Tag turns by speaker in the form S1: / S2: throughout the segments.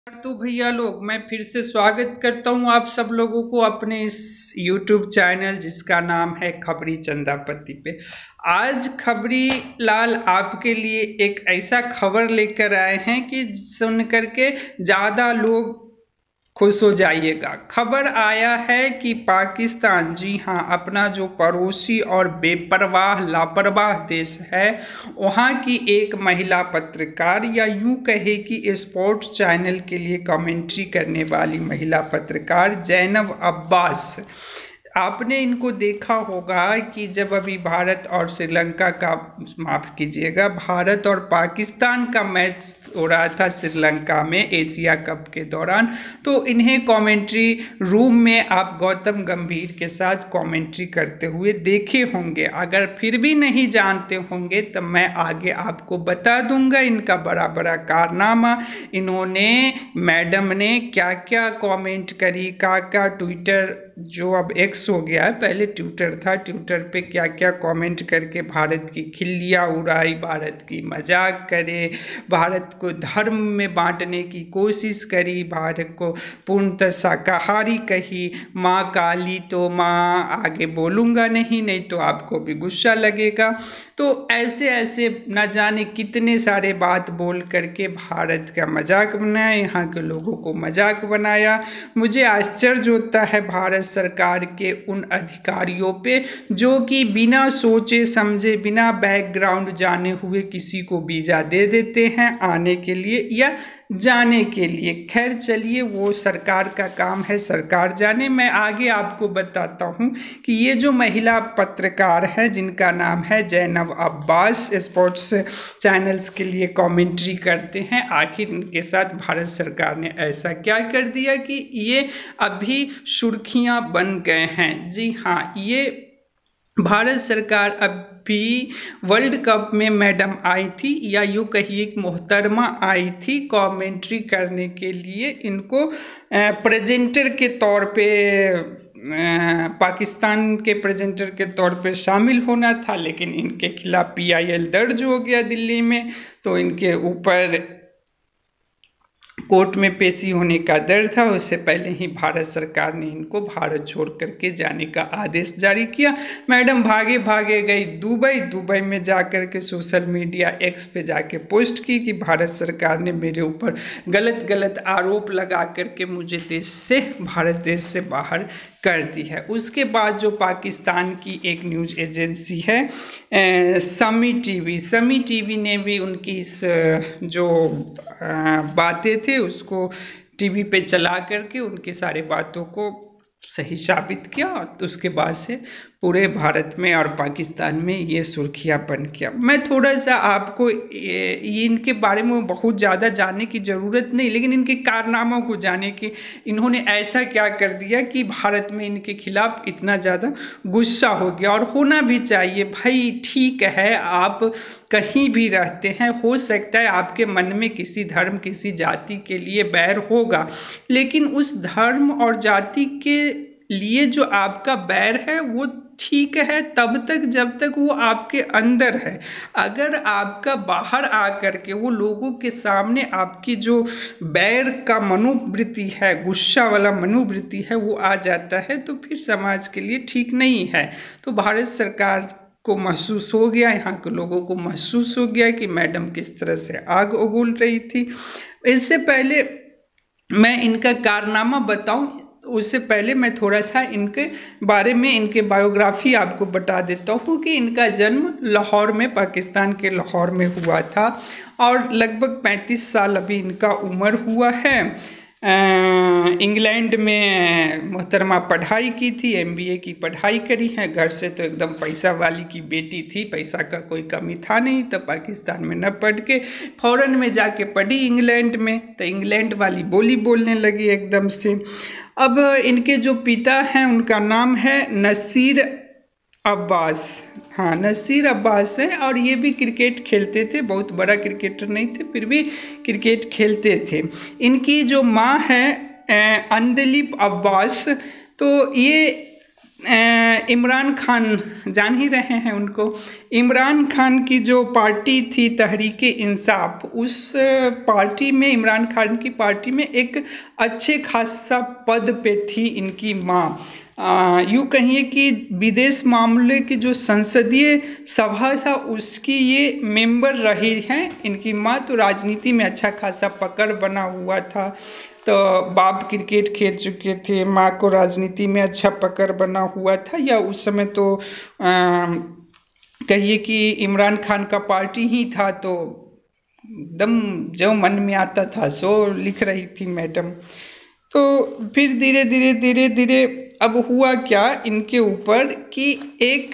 S1: तो भैया लोग, मैं फिर से स्वागत करता हूं आप सब लोगों को अपने इस YouTube चैनल जिसका नाम है खबरी चंदापति पे। आज खबरी लाल आपके लिए एक ऐसा खबर लेकर आए हैं कि सुन करके ज़्यादा लोग खुश हो जाइएगा। खबर आया है कि पाकिस्तान, जी हाँ, अपना जो पड़ोसी और बेपरवाह लापरवाह देश है, वहाँ की एक महिला पत्रकार, या यूं कहे कि स्पोर्ट्स चैनल के लिए कमेंट्री करने वाली महिला पत्रकार जैनब अब्बास, आपने इनको देखा होगा कि जब अभी भारत और श्रीलंका का, माफ़ कीजिएगा, भारत और पाकिस्तान का मैच हो रहा था श्रीलंका में एशिया कप के दौरान, तो इन्हें कमेंट्री रूम में आप गौतम गंभीर के साथ कमेंट्री करते हुए देखे होंगे। अगर फिर भी नहीं जानते होंगे तो मैं आगे आपको बता दूंगा इनका बड़ा बड़ा कारनामा। इन्होंने, मैडम ने क्या क्या कमेंट करी, क्या ट्विटर, जो अब एक्स हो गया है, पहले ट्विटर था, ट्विटर पे क्या क्या कमेंट करके भारत की खिल्लियाँ उड़ाई, भारत की मजाक करे, भारत को धर्म में बांटने की कोशिश करी, भारत को पूर्णतः शाकाहारी कही, माँ काली तो माँ, आगे बोलूँगा नहीं तो आपको भी गुस्सा लगेगा। तो ऐसे ऐसे न जाने कितने सारे बात बोल करके भारत का मजाक बनाया, यहाँ के लोगों को मजाक बनाया। मुझे आश्चर्य होता है भारत सरकार के उन अधिकारियों पे जो कि बिना सोचे समझे, बिना बैकग्राउंड जाने हुए किसी को वीज़ा दे देते हैं आने के लिए या जाने के लिए। खैर चलिए, वो सरकार का काम है, सरकार जाने। मैं आगे आपको बताता हूँ कि ये जो महिला पत्रकार है जिनका नाम है जैनब अब्बास, स्पोर्ट्स चैनल्स के लिए कमेंट्री करते हैं, आखिर इनके साथ भारत सरकार ने ऐसा क्या कर दिया कि ये अभी सुर्खियाँ बन गए हैं। जी हाँ, ये भारत सरकार अभी वर्ल्ड कप में मैडम आई थी, या यूँ कहिए कि मोहतरमा आई थी कमेंट्री करने के लिए। इनको प्रेजेंटर के तौर पे, पाकिस्तान के प्रेजेंटर के तौर पे शामिल होना था, लेकिन इनके खिलाफ PIL दर्ज हो गया दिल्ली में, तो इनके ऊपर कोर्ट में पेशी होने का डर था। उससे पहले ही भारत सरकार ने इनको भारत छोड़ करके जाने का आदेश जारी किया। मैडम भागे भागे गई दुबई में जाकर के सोशल मीडिया एक्स पे जाके पोस्ट की कि भारत सरकार ने मेरे ऊपर गलत आरोप लगा करके मुझे भारत देश से बाहर कर दी है। उसके बाद जो पाकिस्तान की एक न्यूज़ एजेंसी है समी टीवी ने भी उनकी इस जो बातें थे उसको टीवी पे चला करके उनकी सारी बातों को सही साबित किया। तो उसके बाद से पूरे भारत में और पाकिस्तान में ये सुर्खियाँ बन गया। मैं थोड़ा सा आपको ये इनके बारे में बहुत ज़्यादा जानने की ज़रूरत नहीं, लेकिन इनके कारनामों को जाने कि इन्होंने ऐसा क्या कर दिया कि भारत में इनके खिलाफ इतना ज़्यादा गुस्सा हो गया। और होना भी चाहिए भाई, ठीक है, आप कहीं भी रहते हैं, हो सकता है आपके मन में किसी धर्म, किसी जाति के लिए बैर होगा, लेकिन उस धर्म और जाति के लिए जो आपका बैर है वो ठीक है तब तक जब तक वो आपके अंदर है। अगर आपका बाहर आ करके वो लोगों के सामने आपकी जो बैर का मनोवृत्ति है, गुस्सा वाला मनोवृत्ति है, वो आ जाता है, तो फिर समाज के लिए ठीक नहीं है। तो भारत सरकार को महसूस हो गया, यहाँ के लोगों को महसूस हो गया कि मैडम किस तरह से आग उगल रही थी। इससे पहले मैं इनका कारनामा बताऊं, उससे पहले मैं थोड़ा सा इनके बारे में, इनके बायोग्राफी आपको बता देता हूँ कि इनका जन्म लाहौर में, पाकिस्तान के लाहौर में हुआ था और लगभग 35 साल अभी इनका उम्र हुआ है। इंग्लैंड में मोहतरमा पढ़ाई की थी, MBA की पढ़ाई करी है। घर से तो एकदम पैसा वाली की बेटी थी, पैसा का कोई कमी था नहीं, तो पाकिस्तान में न पढ़ के फॉरेन में जाके पढ़ी इंग्लैंड में, तो इंग्लैंड वाली बोली बोलने लगी एकदम से। अब इनके जो पिता हैं उनका नाम है नसीर अब्बास, हाँ नसीर अब्बास है, और ये भी क्रिकेट खेलते थे, बहुत बड़ा क्रिकेटर नहीं थे फिर भी क्रिकेट खेलते थे। इनकी जो माँ है अंदलीप अब्बास, तो ये इमरान खान जान ही रहे हैं उनको। इमरान खान की जो पार्टी थी तहरीक इंसाफ, उस पार्टी में, इमरान खान की पार्टी में एक अच्छे खासा पद पे थी इनकी माँ। यूँ कहिए कि विदेश मामले की जो संसदीय सभा था उसकी ये मेंबर रही हैं इनकी माँ। तो राजनीति में अच्छा खासा पकड़ बना हुआ था। तो बाप क्रिकेट खेल चुके थे, माँ को राजनीति में अच्छा पकड़ बना हुआ था। या उस समय तो कहिए कि इमरान खान का पार्टी ही था, तो एकदम जो मन में आता था सो लिख रही थी मैडम। तो फिर धीरे धीरे अब हुआ क्या इनके ऊपर कि एक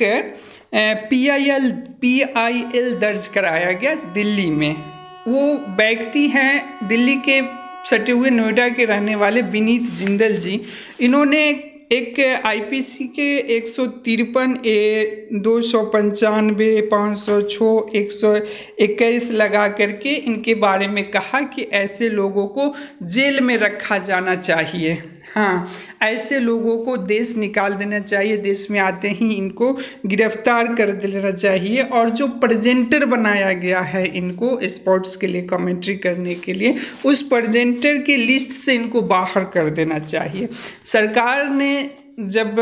S1: PIL दर्ज कराया गया दिल्ली में। वो व्यक्ति हैं दिल्ली के सटे हुए नोएडा के रहने वाले विनीत जिंदल जी। इन्होंने एक IPC के 153A 295 506 121 लगा करके इनके बारे में कहा कि ऐसे लोगों को जेल में रखा जाना चाहिए। हाँ, ऐसे लोगों को देश निकाल देना चाहिए, देश में आते ही इनको गिरफ्तार कर देना चाहिए। और जो प्रेजेंटर बनाया गया है इनको स्पोर्ट्स के लिए कमेंट्री करने के लिए, उस प्रेजेंटर की लिस्ट से इनको बाहर कर देना चाहिए। सरकार ने जब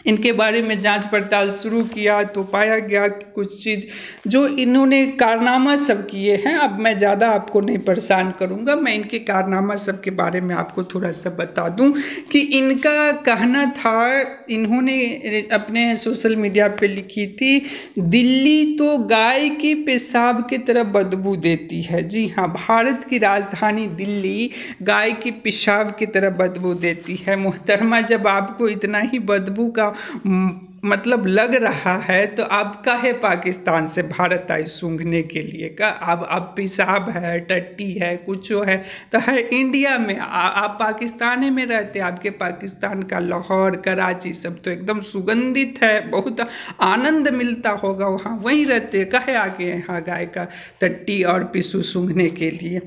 S1: इनके बारे में जांच पड़ताल शुरू किया तो पाया गया कि कुछ चीज़ जो इन्होंने कारनामा सब किए हैं, अब मैं ज़्यादा आपको नहीं परेशान करूंगा, मैं इनके कारनामा सब के बारे में आपको थोड़ा सा बता दूं कि इनका कहना था, इन्होंने अपने सोशल मीडिया पे लिखी थी, दिल्ली तो गाय की पेशाब की तरह बदबू देती है। जी हाँ, भारत की राजधानी दिल्ली गाय की पेशाब की तरह बदबू देती है। मोहतरमा, जब आपको इतना ही बदबू का मतलब लग रहा है तो आप काहे पाकिस्तान से भारत आए सूंघने के लिए का? अब पेशाब है, टट्टी है, कुछ है तो है इंडिया में। आप पाकिस्तान में रहते, आपके पाकिस्तान का लाहौर, कराची सब तो एकदम सुगंधित है, बहुत आनंद मिलता होगा वहाँ, वहीं रहते, काहे आगे यहाँ गाय का टट्टी और पिस्सू सूंघने के लिए।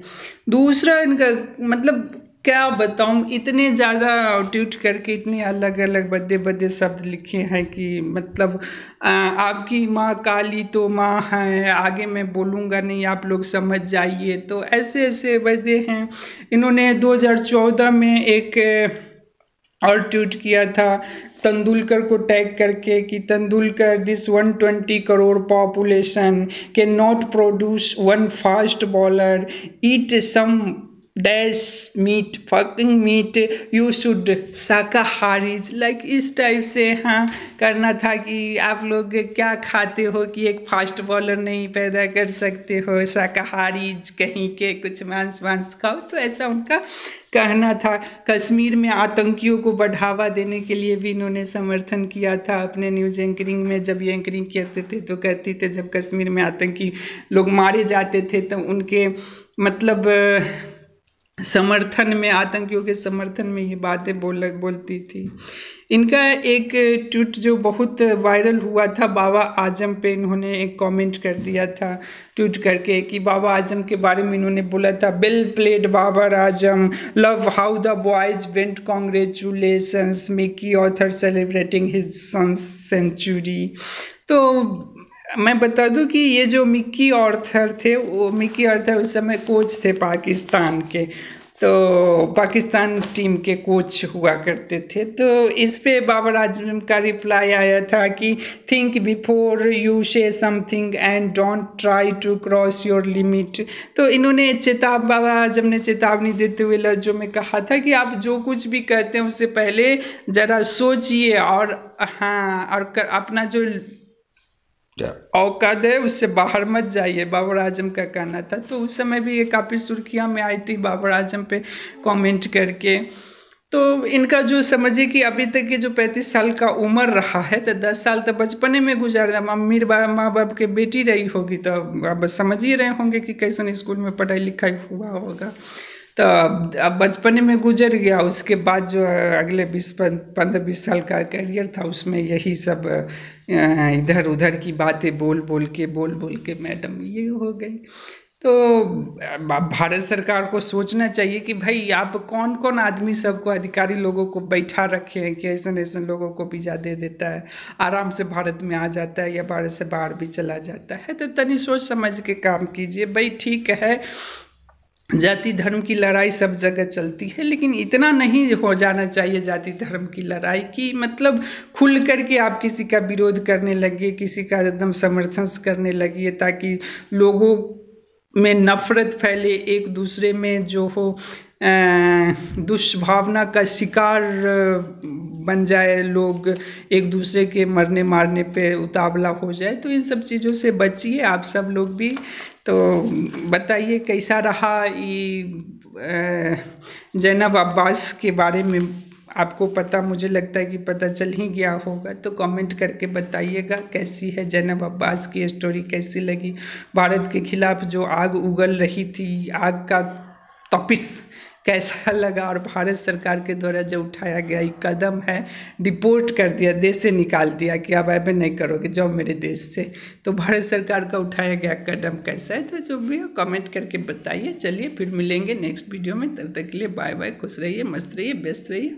S1: दूसरा, इनका मतलब क्या बताऊं, इतने ज़्यादा ट्वीट करके इतने अलग अलग बदे शब्द लिखे हैं कि मतलब आपकी माँ काली तो माँ है, आगे मैं बोलूँगा नहीं, आप लोग समझ जाइए। तो ऐसे ऐसे बदे हैं। इन्होंने 2014 में एक और ट्वीट किया था तेंदुलकर को टैग करके कि Tendulkar, this 120 crore population can not produce one fast bowler, eat some dash meat, fucking meat, you should शाकाहारीज, लाइक इस टाइप से हाँ करना था कि आप लोग क्या खाते हो कि एक फास्ट बॉलर नहीं पैदा कर सकते हो, शाकाहारीज कहीं के, कुछ मांस वांस खाओ। तो ऐसा उनका कहना था। कश्मीर में आतंकियों को बढ़ावा देने के लिए भी इन्होंने समर्थन किया था अपने न्यूज एंकरिंग में। जब ये एंकरिंग करते थे तो कहते थे जब कश्मीर में आतंकी लोग मारे जाते थे तो उनके मतलब समर्थन में, आतंकियों के समर्थन में ये बातें बोलती थी। इनका एक ट्वीट जो बहुत वायरल हुआ था, बाबा आजम पे इन्होंने एक कमेंट कर दिया था ट्वीट करके कि बाबा आजम के बारे में इन्होंने बोला था, well played Babar Azam, love how the boys went, congratulations, Mickey Arthur celebrating his son's century. तो मैं बता दूं कि ये जो मिकी ऑर्थर थे, वो मिकी ऑर्थर उस समय कोच थे पाकिस्तान के, तो पाकिस्तान टीम के कोच हुआ करते थे। तो इस पे बाबर आजम का रिप्लाई आया था कि think before you say something and don't try to cross your limit. तो इन्होंने बाबा आजम ने चेतावनी देते हुए लफ्जों में कहा था कि आप जो कुछ भी कहते हैं उससे पहले ज़रा सोचिए और हाँ, और अपना जो औकात है उससे बाहर मत जाइए, बाबर आजम का कहना था। तो उस समय भी ये काफ़ी सुर्खियाँ में आई थी बाबर आजम पे कमेंट करके। तो इनका जो समझिए कि अभी तक के जो 35 साल का उम्र रहा है तो 10 साल तो बचपने में गुजारा, अमीर माँ बाप के बेटी रही होगी, तो अब समझ ही रहे होंगे कि कैसन स्कूल में पढ़ाई लिखाई हुआ होगा। तो अब बचपने में गुजर गया, उसके बाद जो अगले 15-20 साल का करियर था उसमें यही सब इधर उधर की बातें बोल बोल के मैडम ये हो गई। तो भारत सरकार को सोचना चाहिए कि भाई आप कौन कौन आदमी सबको, अधिकारी लोगों को बैठा रखे हैं कि ऐसे ऐसे लोगों को वीज़ा दे देता है, आराम से भारत में आ जाता है या भारत से बाहर भी चला जाता है। तो तनी सोच समझ के काम कीजिए भाई। ठीक है, जाति धर्म की लड़ाई सब जगह चलती है, लेकिन इतना नहीं हो जाना चाहिए जाति धर्म की लड़ाई की मतलब खुल करके आप किसी का विरोध करने लगिए, किसी का एकदम समर्थन करने लगिए, ताकि लोगों में नफरत फैले, एक दूसरे में जो हो दुष्भावना का शिकार बन जाए, लोग एक दूसरे के मरने मारने पे उतावला हो जाए। तो इन सब चीज़ों से बचिए आप सब लोग भी। तो बताइए कैसा रहा ये ज़ैनब अब्बास के बारे में, आपको पता, मुझे लगता है कि पता चल ही गया होगा। तो कमेंट करके बताइएगा कैसी है ज़ैनब अब्बास की स्टोरी, कैसी लगी। भारत के खिलाफ जो आग उगल रही थी, आग का तपिश कैसा लगा, और भारत सरकार के द्वारा जो उठाया गया एक कदम है, डिपोर्ट कर दिया, देश से निकाल दिया कि अब ऐसे नहीं करोगे, जाओ मेरे देश से। तो भारत सरकार का उठाया गया कदम कैसा है, तो जो भी हो कमेंट करके बताइए। चलिए फिर मिलेंगे नेक्स्ट वीडियो में, तब तक के लिए बाय बाय, खुश रहिए, मस्त रहिए, व्यस्त रहिए।